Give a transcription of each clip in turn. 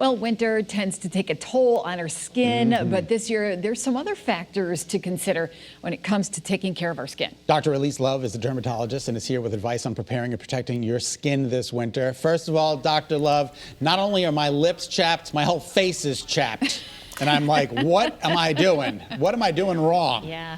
Well, winter tends to take a toll on our skin, but this year there's some other factors to consider when it comes to taking care of our skin. Dr. Elyse Love is a dermatologist and is here with advice on preparing and protecting your skin this winter. First of all, Dr. Love, not only are my lips chapped, my whole face is chapped. And I'm like, what am I doing? What am I doing wrong? Yeah.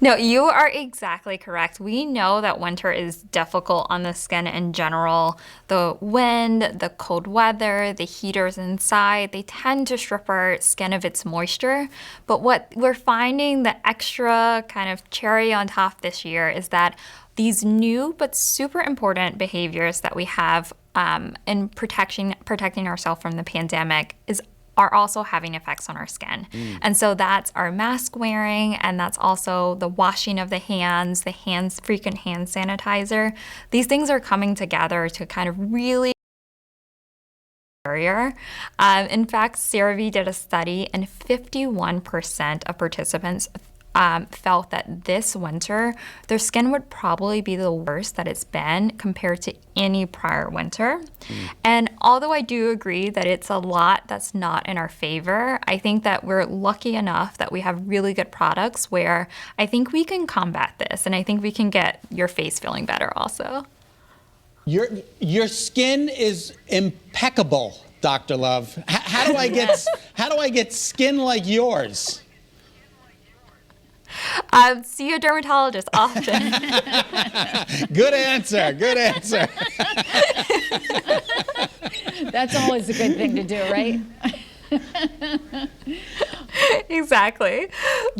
No, you are exactly correct. We know that winter is difficult on the skin in general. The wind, the cold weather, the heaters inside, they tend to strip our skin of its moisture. But what we're finding, the extra kind of cherry on top this year, is that these new but super important behaviors that we have in protecting ourselves from the pandemic are also having effects on our skin. And so that's our mask wearing, and that's also the washing of the hands, frequent hand sanitizer. These things are coming together to kind of really barrier. In fact, CeraVe did a study, and 51% of participants felt that this winter their skin would probably be the worst that it's been compared to any prior winter. And although I do agree that it's a lot that's not in our favor, I think that we're lucky enough that we have really good products where I think we can combat this, and I think we can get your face feeling better also. Your skin is impeccable, Dr. Love. How do I get skin like yours? See a dermatologist often. Good answer. Good answer. That's always a good thing to do, right? Exactly.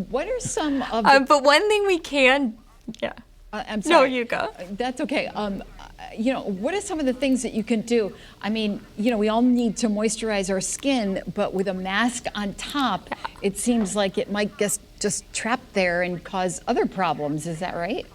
What are some of the... but one thing we can... Yeah. I'm sorry. No, you go. That's okay. What are some of the things that you can do? I mean, we all need to moisturize our skin, but with a mask on top, it seems like it might just trap there and cause other problems. Is that right?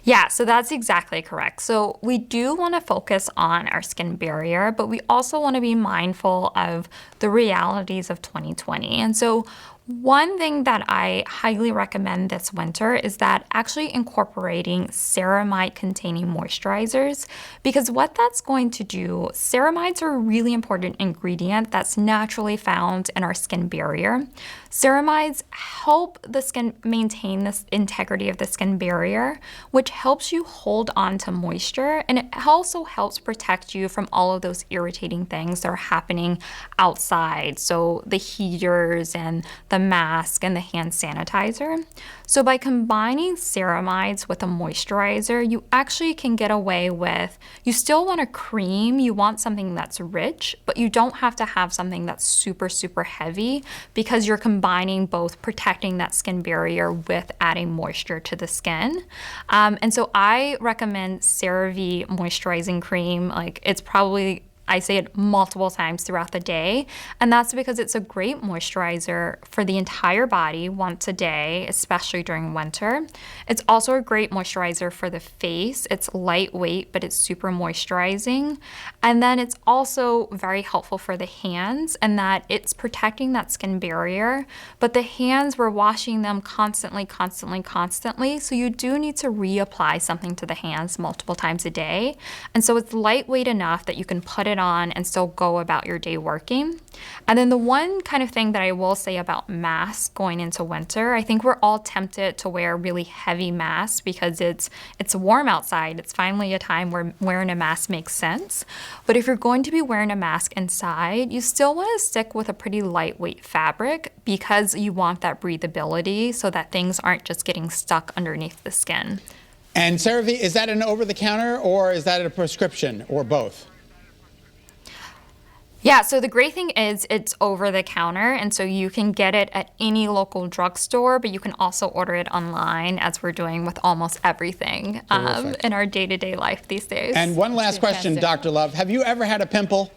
Yeah, so that's exactly correct. So we do want to focus on our skin barrier, but we also want to be mindful of the realities of 2020. And so one thing that I highly recommend this winter is that actually incorporating ceramide-containing moisturizers, because what that's going to do, ceramides are a really important ingredient that's naturally found in our skin barrier. Ceramides help the skin maintain this integrity of the skin barrier, which helps you hold on to moisture, and it also helps protect you from all of those irritating things that are happening outside. So the heaters and the mask and the hand sanitizer. So by combining ceramides with a moisturizer, you actually can get away with, you still want a cream, you want something that's rich, but you don't have to have something that's super, super heavy, because you're combining both protecting that skin barrier with adding moisture to the skin. And so I recommend CeraVe moisturizing cream. Like, it's probably, I say it multiple times throughout the day, and that's because it's a great moisturizer for the entire body once a day, especially during winter. It's also a great moisturizer for the face. It's lightweight, but it's super moisturizing. And then it's also very helpful for the hands, and that it's protecting that skin barrier, but the hands, we're washing them constantly, so you do need to reapply something to the hands multiple times a day. And so it's lightweight enough that you can put it on and still go about your day working. And then the one kind of thing that I will say about masks going into winter, I think we're all tempted to wear really heavy masks because it's warm outside. It's finally a time where wearing a mask makes sense. But if you're going to be wearing a mask inside, you still want to stick with a pretty lightweight fabric, because you want that breathability so that things aren't just getting stuck underneath the skin. And CeraVe, is that an over-the-counter or is that a prescription, or both? Yeah, so the great thing is it's over the counter, and so you can get it at any local drugstore, but you can also order it online, as we're doing with almost everything in our day-to-day life these days. And one last question, Dr. Love. Have you ever had a pimple?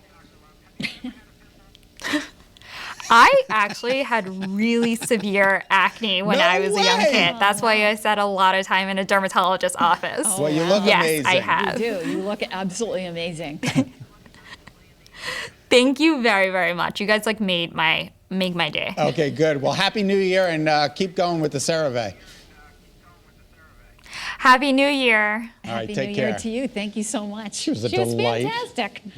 I actually had really severe acne when I was a young kid. That's why I spent a lot of time in a dermatologist's office. Oh, well, you look amazing. Yes, I have. You do. You look absolutely amazing. Thank you very, very much. You guys make my day. Okay, good. Well, Happy New Year, and keep going with the CeraVe. Happy New Year. All right, Happy take New care. Year to you. Thank you so much. She was a She was delight. fantastic.